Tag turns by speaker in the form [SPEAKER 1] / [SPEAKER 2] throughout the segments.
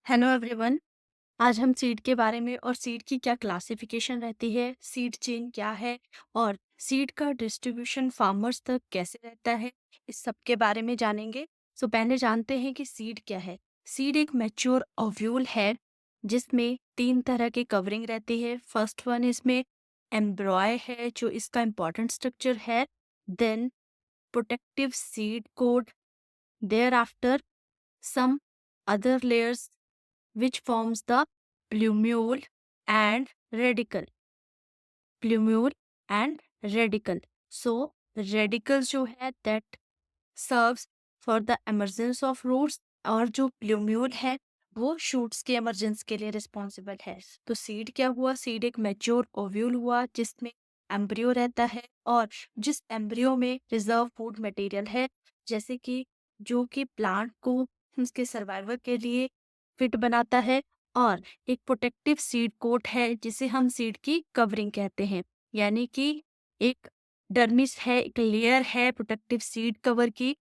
[SPEAKER 1] Hello everyone. आज हम seed के बारे में और सीड की क्या क्लासिफिकेशन रहती है, सीड चेन क्या है और सीड का डिस्ट्रीब्यूशन फार्मर्स तक कैसे रहता है, इस सब के बारे में जानेंगे। पहले जानते हैं कि सीड क्या है। सीड एक मैच्योर ओव्यूल है जिसमें 3 तरह की कवरिंग रहती है। फर्स्ट वन इसमें एम्ब्रॉय है जो इसका इंपॉर्टेंट स्ट्रक्चर है। Then protective seed coat, thereafter some other layers which forms the plumule and radicle. Plumule and radicle. So radicals जो है that serves for the emergence of roots, और जो plumule है वो शूट्स के emergence के लिए रिस्पॉन्सिबल है। तो सीड क्या हुआ? सीड एक मैच्योर ओव्यूल हुआ जिसमें एम्ब्रियो रहता है और जिस एम्ब्रियो में रिजर्व फूड मटेरियल है, जैसे कि जो कि प्लांट को उसके सर्वाइवल के लिए फिट बनाता है। और एक प्रोटेक्टिव सीड कोट है जिसे हम सीड की कवरिंग कहते हैं, यानी कि एक डर्मिस है, एक लेयर है प्रोटेक्टिव सीड कवर की।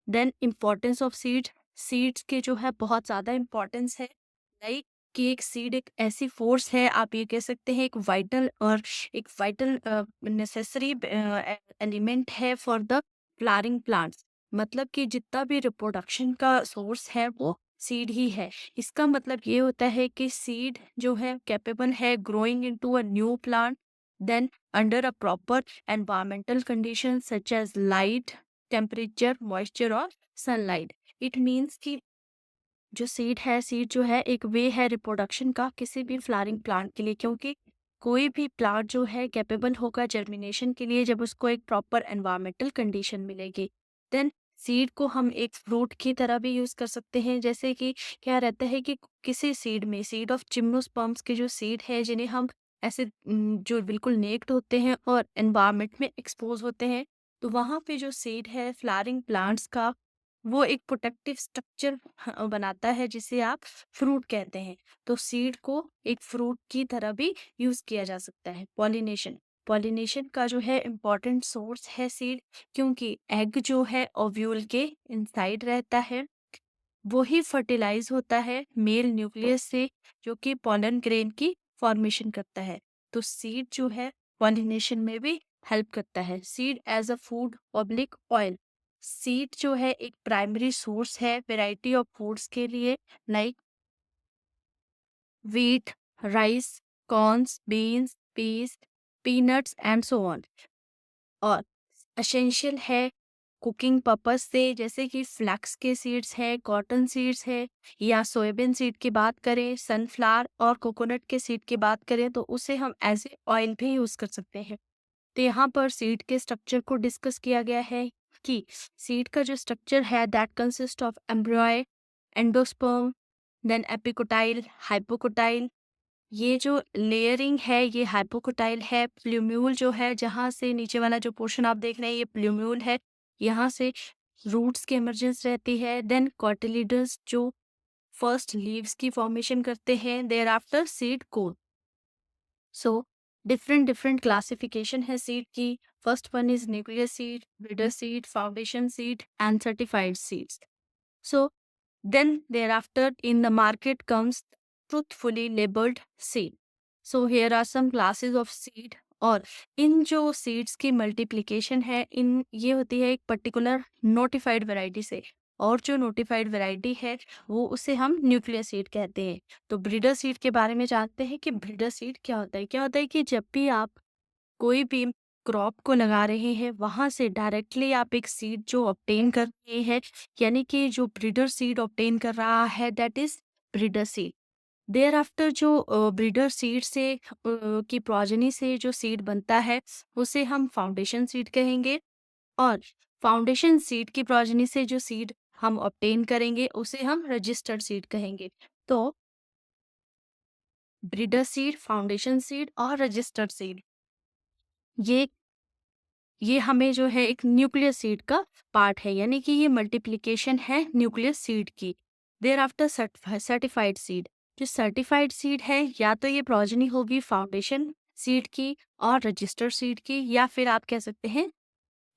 [SPEAKER 1] Then importance of seed, seeds के जो है बहुत ज़्यादा इम्पोर्टेंस है। लाइक कि एक सीड एक ऐसी फोर्स है, आप ये कह सकते हैं एक वाइटल नेसेसरी एलिमेंट है फॉर द फ्लावरिंग प्लांट्स। मतलब कि जितना भी रिप्रोडक्शन का सोर्स है वो सीड ही है। इसका मतलब ये होता है कि सीड जो है कैपेबल है growing into a new plant then under a proper environmental condition such as light, temperature, moisture और सनलाइट। इट मीन्स कि जो सीड है, सीड जो है एक वे है रिप्रोडक्शन का किसी भी फ्लावरिंग प्लांट के लिए, क्योंकि कोई भी प्लांट जो है कैपेबल होगा जर्मिनेशन के लिए जब उसको एक प्रॉपर एनवायरमेंटल कंडीशन मिलेगी। देन सीड को हम एक फ्रूट की तरह भी यूज कर सकते हैं। जैसे कि क्या रहता है कि किसी सीड में, सीड ऑफ जिम्नोस्पर्म्स के जो सीड है जिन्हें हम ऐसे जो बिल्कुल नेक्ड होते हैं और एनवायरमेंट में एक्सपोज होते हैं, तो वहाँ पे जो सीड है फ्लावरिंग प्लांट्स का वो एक प्रोटेक्टिव स्ट्रक्चर बनाता है जिसे आप फ्रूट कहते हैं। तो सीड को एक फ्रूट की तरह भी यूज किया जा सकता है। पॉलिनेशन, पॉलिनेशन का जो है इम्पोर्टेंट सोर्स है सीड, क्योंकि एग जो है ओव्यूल के इनसाइड रहता है, वो ही फर्टिलाइज होता है मेल न्यूक्लियस से जो कि पॉलन ग्रेन की फॉर्मेशन करता है। तो सीड जो है पॉलिनेशन में भी हेल्प करता है। Seed as a food public oil, seed जो है एक प्राइमरी सोर्स है वैरायटी ऑफ फूड्स के लिए, like wheat, rice, corns, beans, peas, peanuts and so on. और एसेंशियल है कुकिंग पर्पस से, जैसे कि फ्लैक्स के सीड्स है, कॉटन सीड्स है, या सोयाबीन सीड की बात करें, सनफ्लावर और कोकोनट के सीड की बात करें तो उसे हम एज ए ऑयल भी यूज कर सकते हैं। तो यहाँ पर सीड के स्ट्रक्चर को डिस्कस किया गया है कि सीड का जो स्ट्रक्चर है that consist of embryo, endosperm, then epicotyl, hypocotyl. ये जो लेयरिंग है ये हाइपोकोटाइल है। प्लूम्यूल जो है, जहाँ से नीचे वाला जो पोर्शन आप देख रहे हैं ये प्लूम्यूल है, यहाँ से रूट्स की इमर्जेंस रहती है। देन कॉटिलिडन्स जो फर्स्ट लीव्स की फॉर्मेशन करते हैं, there after seed cone. So different different classification है सीड की। First one is nuclear seed, breeder seed, foundation seed and certified seeds. So then thereafter in the market comes truthfully labeled seed. So here are some classes of seed। और इन जो seeds की multiplication है इन ये होती है एक particular notified variety से, और जो नोटिफाइड वैरायटी है वो उसे हम न्यूक्लियर सीड कहते हैं। तो ब्रीडर सीड के बारे में जानते हैं कि ब्रीडर सीड क्या होता है। क्या होता है कि जब भी आप कोई भी क्रॉप को लगा रहे हैं वहां से डायरेक्टली आप एक सीड जो ऑब्टेन कर रहे हैं, यानी कि जो ब्रीडर सीड ऑब्टेन कर रहा है that is breeder seed. There after जो ब्रीडर सीड से की प्रोजेनी से जो सीड बनता है उसे हम फाउंडेशन सीड कहेंगे, और फाउंडेशन सीड की प्रोजेनी से जो सीड हम ऑब्टेन करेंगे उसे हम रजिस्टर्ड सीड कहेंगे। तो ब्रीडर सीड, फाउंडेशन सीड और रजिस्टर्ड सीड ये हमें जो है एक न्यूक्लियर सीड का पार्ट है, यानी कि ये मल्टीप्लिकेशन है न्यूक्लियर सीड की। देयर आफ्टर सर्टिफाइड सीड, जो सर्टिफाइड सीड है या तो ये प्रोजेनी होगी फाउंडेशन सीड की और रजिस्टर्ड सीड की, या फिर आप कह सकते हैं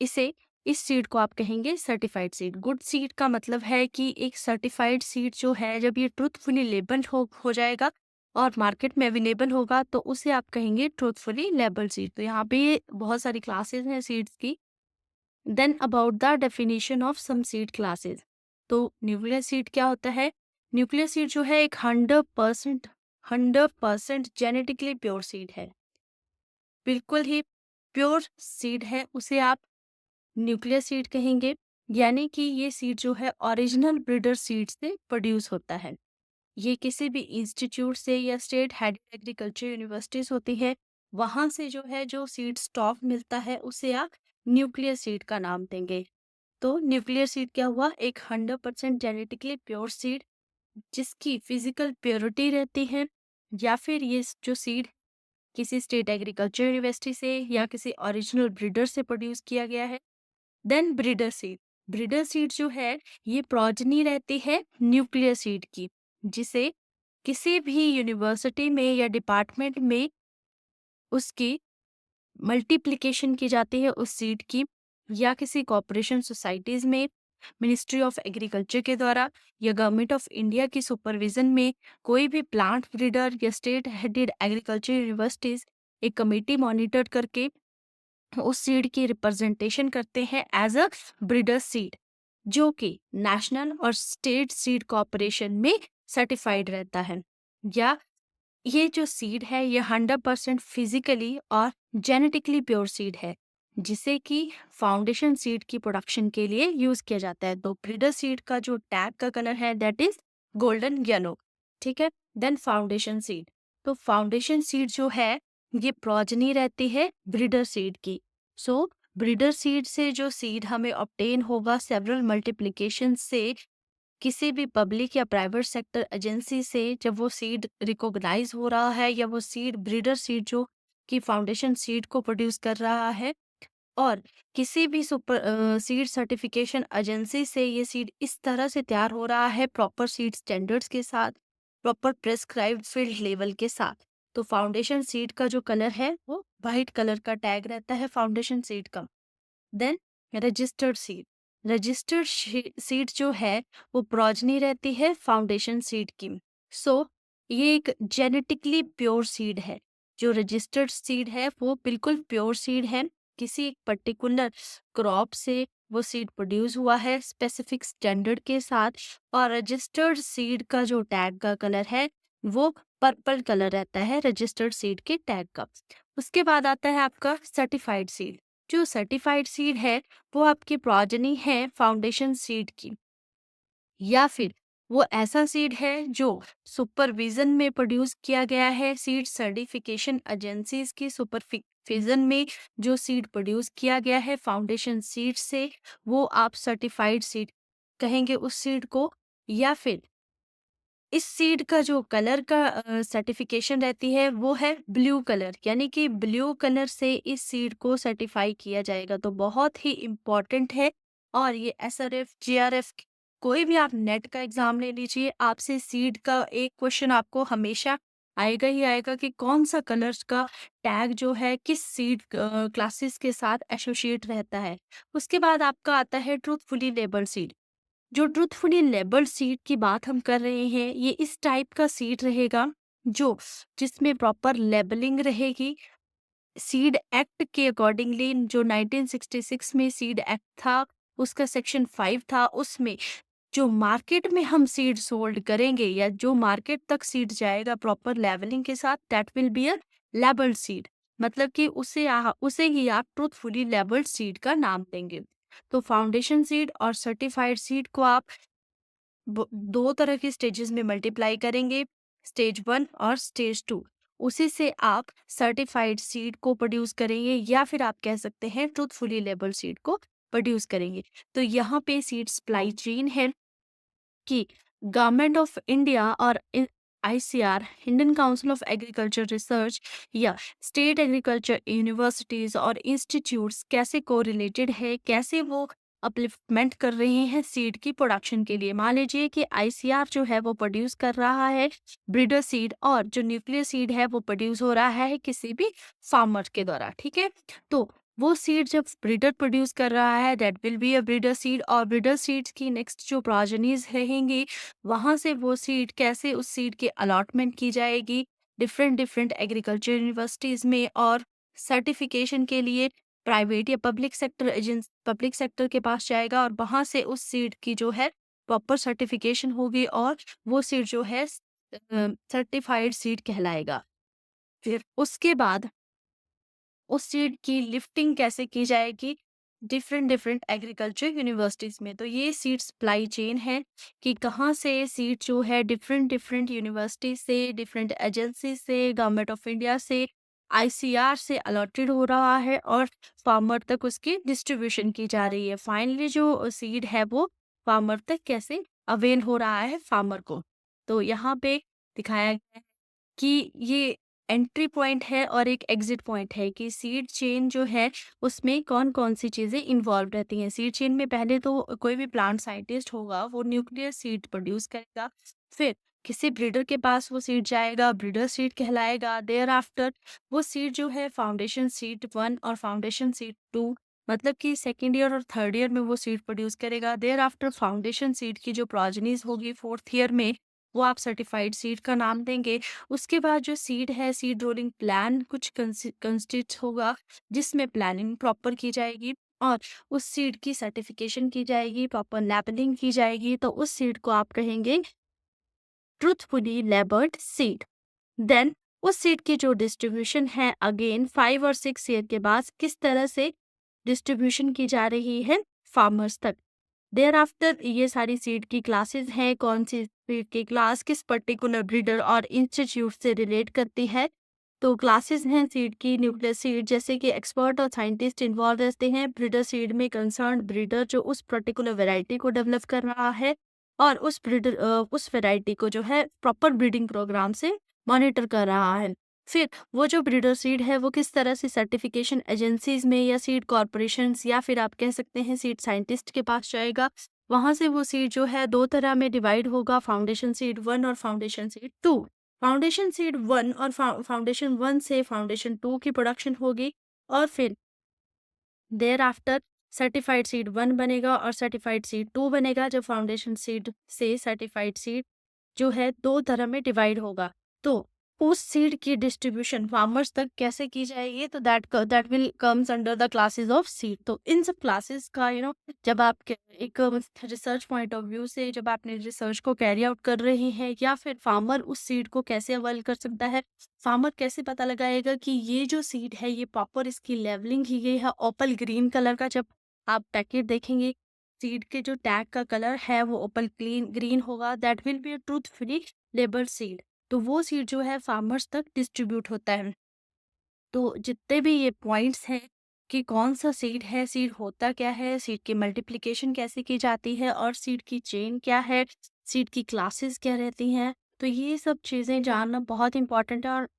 [SPEAKER 1] इसे इस सीड को आप कहेंगे सर्टिफाइड सीड। गुड सीड का मतलब है कि एक सर्टिफाइड सीड जो है, जब ये ट्रूथफुली लेबल्ड हो जाएगा और मार्केट में अवेलेबल होगा, तो उसे आप कहेंगे ट्रूथफुली लेबल्ड सीड। तो यहाँ पे बहुत सारी क्लासेस हैं सीड्स की। Then about the definition of some seed classes. तो न्यूक्लियर सीड क्या होता है? न्यूक्लियर सीड जो है एक 100% जेनेटिकली प्योर सीड है, बिल्कुल ही प्योर सीड है, उसे आप न्यूक्लियर सीड कहेंगे। यानी कि ये सीड जो है ओरिजिनल ब्रीडर सीड से प्रोड्यूस होता है। ये किसी भी इंस्टीट्यूट से या स्टेट हेड एग्रीकल्चर यूनिवर्सिटीज होती है, वहां से जो है जो सीड स्टॉक मिलता है उसे आप न्यूक्लियर सीड का नाम देंगे। तो न्यूक्लियर सीड क्या हुआ? एक 100% जेनेटिकली प्योर सीड जिसकी फिजिकल प्योरिटी रहती है, या फिर ये जो सीड किसी स्टेट एग्रीकल्चर यूनिवर्सिटी से या किसी ओरिजिनल ब्रीडर से प्रोड्यूस किया गया है। Then breeder seed. Breeder seed जो है ये प्रोजनी रहती है न्यूक्लियर सीड की, जिसे किसी भी यूनिवर्सिटी में या डिपार्टमेंट में उसकी मल्टीप्लिकेशन की जाती है उस सीड की, या किसी कॉपरेशन सोसाइटीज में मिनिस्ट्री ऑफ एग्रीकल्चर के द्वारा या गवर्नमेंट ऑफ इंडिया की सुपरविजन में कोई भी प्लांट ब्रीडर या स्टेट हेडेड एग्रीकल्चर यूनिवर्सिटीज एक कमेटी मॉनिटर करके उस सीड की रिप्रेजेंटेशन करते हैं एज अ ब्रीडर सीड, जो कि नेशनल और स्टेट सीड कॉर्पोरेशन में सर्टिफाइड रहता है। या ये जो सीड है ये 100% फिजिकली और जेनेटिकली प्योर सीड है, जिसे कि फाउंडेशन सीड की प्रोडक्शन के लिए यूज किया जाता है। तो ब्रीडर सीड का जो टैग का कलर है दैट इज गोल्डन येलो, ठीक है। Then foundation seed. तो फाउंडेशन सीड जो है ये प्रोजनी रहती है ब्रीडर सीड की। सो ब्रीडर सीड से जो सीड हमें ऑब्टेन होगा सेवरल मल्टीप्लिकेशन से, किसी भी पब्लिक या प्राइवेट सेक्टर एजेंसी से जब वो सीड रिकॉग्नाइज हो रहा है, या वो सीड ब्रीडर सीड जो कि फाउंडेशन सीड को प्रोड्यूस कर रहा है, और किसी भी सुपर सीड सर्टिफिकेशन एजेंसी से ये सीड इस तरह से तैयार हो रहा है प्रॉपर सीड स्टैंडर्ड्स के साथ, प्रॉपर प्रेस्क्राइब्ड फील्ड लेवल के साथ, तो फाउंडेशन सीड का जो कलर है वो वाइट कलर का टैग रहता है फाउंडेशन सीड का। Then registered seed. Registered seed जो है वो प्रोजनी रहती है फाउंडेशन सीड की। सो ये एक जेनेटिकली प्योर सीड है। जो रजिस्टर्ड सीड है वो बिल्कुल प्योर सीड है, किसी एक पर्टिकुलर क्रॉप से वो सीड प्रोड्यूस हुआ है स्पेसिफिक स्टैंडर्ड के साथ। और रजिस्टर्ड सीड का जो टैग का कलर है वो पर्पल कलर रहता है रजिस्टर्ड सीड के टैग का। उसके बाद आता है आपका सर्टिफाइड सीड। जो सर्टिफाइड सीड है वो आपकी प्रोजनी है फाउंडेशन सीड की, या फिर वो ऐसा सीड है जो सुपरविजन में प्रोड्यूस किया गया है सीड सर्टिफिकेशन एजेंसीज की सुपरविजन में। जो सीड प्रोड्यूस किया गया है फाउंडेशन सीड से, वो आप सर्टिफाइड सीड कहेंगे उस सीड को। या फिर इस सीड का जो कलर का सर्टिफिकेशन रहती है वो है ब्लू कलर, यानी कि ब्लू कलर से इस सीड को सर्टिफाई किया जाएगा। तो बहुत ही इम्पोर्टेंट है। और ये एसआरएफ जीआरएफ कोई भी आप नेट का एग्जाम ले लीजिए, आपसे सीड का एक क्वेश्चन आपको हमेशा आएगा ही आएगा कि कौन सा कलर्स का टैग जो है किस सीड क्लासेस के साथ एसोसिएट रहता है। उसके बाद आपका आता है ट्रूथफुली लेबल्ड सीड। जो ट्रूथफुली लेबल्ड सीड की बात हम कर रहे हैं, ये इस टाइप का सीड रहेगा जो जिसमें प्रॉपर लेबलिंग रहेगी सीड एक्ट के अकॉर्डिंगली। जो 1966 में सीड एक्ट था उसका सेक्शन 5 था, उसमें जो मार्केट में हम सीड सोल्ड करेंगे या जो मार्केट तक सीड जाएगा प्रॉपर लेबलिंग के साथ, that will be a labelled seed. मतलब कि उसे ही आप ट्रूथफुली लेबल्ड सीड का नाम देंगे। तो फाउंडेशन सीड और सर्टिफाइड सीड को आप दो तरह के स्टेजेस में मल्टीप्लाई करेंगे, स्टेज 1 और स्टेज 2। उसी से आप सर्टिफाइड सीड को प्रोड्यूस करेंगे, या फिर आप कह सकते हैं ट्रूथफुली लेबल सीड को प्रोड्यूस करेंगे। तो यहाँ पे सीड सप्लाई चेन है कि गवर्नमेंट ऑफ इंडिया और ICR, Indian council of agriculture research, या स्टेट एग्रीकल्चर यूनिवर्सिटीज और इंस्टीट्यूट्स कैसे कोरिलेटेड है, कैसे वो अपलिफ्टमेंट कर रहे हैं सीड की प्रोडक्शन के लिए। मान लीजिए कि आईसीआर जो है वो प्रोड्यूस कर रहा है ब्रीडर सीड, और जो न्यूक्लियर सीड है वो प्रोड्यूस हो रहा है किसी भी फार्मर के द्वारा, ठीक है। तो वो सीड जब ब्रीडर प्रोड्यूस कर रहा है that will be a breeder seed, और ब्रीडर सीड्स की नेक्स्ट जो प्रोजेनीज रहेंगी वहाँ से वो सीड कैसे उस सीड की अलॉटमेंट की जाएगी डिफरेंट डिफरेंट एग्रीकल्चर यूनिवर्सिटीज़ में, और सर्टिफिकेशन के लिए प्राइवेट या पब्लिक सेक्टर के पास जाएगा, और वहाँ से उस सीड की जो है प्रॉपर सर्टिफिकेशन होगी, और वो सीड जो है सर्टिफाइड सीड कहलाएगा। फिर उसके बाद उस सीड की लिफ्टिंग कैसे की जाएगी डिफरेंट डिफरेंट एग्रीकल्चर यूनिवर्सिटीज में। तो ये सीड सप्लाई चेन है कि कहाँ से सीड जो है डिफरेंट डिफरेंट यूनिवर्सिटी से, डिफरेंट एजेंसी से, गवर्नमेंट ऑफ इंडिया से, आईसीआर से अलॉटेड हो रहा है और फार्मर तक उसकी डिस्ट्रीब्यूशन की जा रही है। फाइनली जो सीड है वो फार्मर तक कैसे अवेल हो रहा है फार्मर को। तो यहाँ पे दिखाया गया है कि ये एंट्री पॉइंट है और एक एग्जिट पॉइंट है कि सीड चेन जो है उसमें कौन कौन सी चीज़ें इन्वॉल्व रहती हैं। सीड चेन में पहले तो कोई भी प्लांट साइंटिस्ट होगा वो न्यूक्लियर सीड प्रोड्यूस करेगा, फिर किसी ब्रीडर के पास वो सीड जाएगा, ब्रीडर सीड कहलाएगा। देयर आफ्टर वो सीड जो है फाउंडेशन सीड 1 और फाउंडेशन सीड 2, मतलब कि सेकेंड ईयर और थर्ड ईयर में वो सीड प्रोड्यूस करेगा। देयर आफ्टर फाउंडेशन सीड की जो प्रोजेनीज होगी फोर्थ ईयर में वो आप सर्टिफाइड सीड का नाम देंगे। उसके बाद जो सीड है सीड रोलिंग प्लान कुछ कंस्टिट्यूट होगा जिसमें प्लानिंग प्रॉपर की जाएगी और उस सीड की सर्टिफिकेशन की जाएगी, प्रॉपर लैबलिंग की जाएगी, तो उस सीड को आप कहेंगे ट्रूथफुली लेबल्ड सीड। देन उस सीड की जो डिस्ट्रीब्यूशन है अगेन 5 और 6 ईयर के बाद किस तरह से डिस्ट्रीब्यूशन की जा रही है फार्मर्स तक। देयर आफ्टर ये सारी सीड की क्लासेस हैं, कौन सी सीड की क्लास किस पर्टिकुलर ब्रीडर और इंस्टीट्यूट से रिलेट करती है। तो क्लासेस हैं सीड की, न्यूक्लियर सीड जैसे कि एक्सपर्ट और साइंटिस्ट इन्वॉल्व रहते हैं। ब्रीडर सीड में कंसर्न ब्रीडर जो उस पर्टिकुलर वैरायटी को डेवलप कर रहा है और उस वैरायटी को जो है प्रॉपर ब्रीडिंग प्रोग्राम से मॉनिटर कर रहा है। फिर वो जो ब्रीडर सीड है वो किस तरह से सर्टिफिकेशन एजेंसीज में या सीड कॉरपोरेशंस या फिर आप कह सकते हैं सीड साइंटिस्ट के पास जाएगा। वहां से वो सीड जो है दो तरह में डिवाइड होगा, फाउंडेशन सीड 1 और फाउंडेशन सीड 2। फाउंडेशन सीड 1 और फाउंडेशन 1 से फाउंडेशन 2 की प्रोडक्शन होगी और फिर देयर आफ्टर सर्टिफाइड सीड 1 बनेगा और सर्टिफाइड सीड 2 बनेगा, जब फाउंडेशन सीड से सर्टिफाइड सीड जो है दो तरह में डिवाइड होगा। तो उस सीड की डिस्ट्रीब्यूशन फार्मर्स तक कैसे की जाएगी, तो that will comes under the classes of seed. तो इन सब क्लासेस का जब आप एक रिसर्च पॉइंट ऑफ व्यू से जब आपने रिसर्च को कैरी आउट कर रहे हैं या फिर फार्मर उस सीड को कैसे अवेल कर सकता है, फार्मर कैसे पता लगाएगा कि ये जो सीड है ये प्रॉपर इसकी लेवलिंग की गई है ओपल ग्रीन कलर का। जब आप पैकेट देखेंगे सीड के जो टैग का कलर है वो ओपल ग्रीन ग्रीन होगा, that will be a truthfully labelled seed. तो वो सीड जो है फार्मर्स तक डिस्ट्रीब्यूट होता है। तो जितने भी ये पॉइंट्स हैं कि कौन सा सीड है, सीड होता क्या है, सीड की मल्टीप्लिकेशन कैसे की जाती है और सीड की चेन क्या है, सीड की क्लासेस क्या रहती हैं, तो ये सब चीज़ें जानना बहुत इंपॉर्टेंट है। और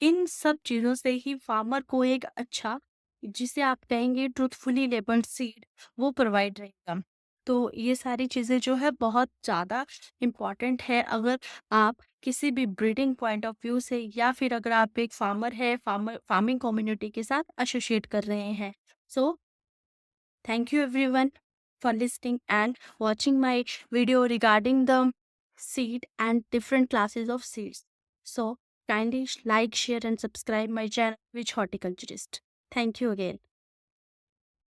[SPEAKER 1] इन सब चीज़ों से ही फार्मर को एक अच्छा, जिसे आप कहेंगे ट्रूथफुली लेबल्ड सीड, वो प्रोवाइड रहेगा। तो ये सारी चीज़ें जो है बहुत ज़्यादा इम्पॉर्टेंट है अगर आप किसी भी ब्रीडिंग पॉइंट ऑफ व्यू से या फिर अगर आप एक फार्मर है फार्मिंग कम्युनिटी के साथ एसोसिएट कर रहे हैं। सो thank you everyone for listening and watching my video regarding the seed and different classes of seeds. So kindly like, share and subscribe my channel Which Horticulturist. Thank you again.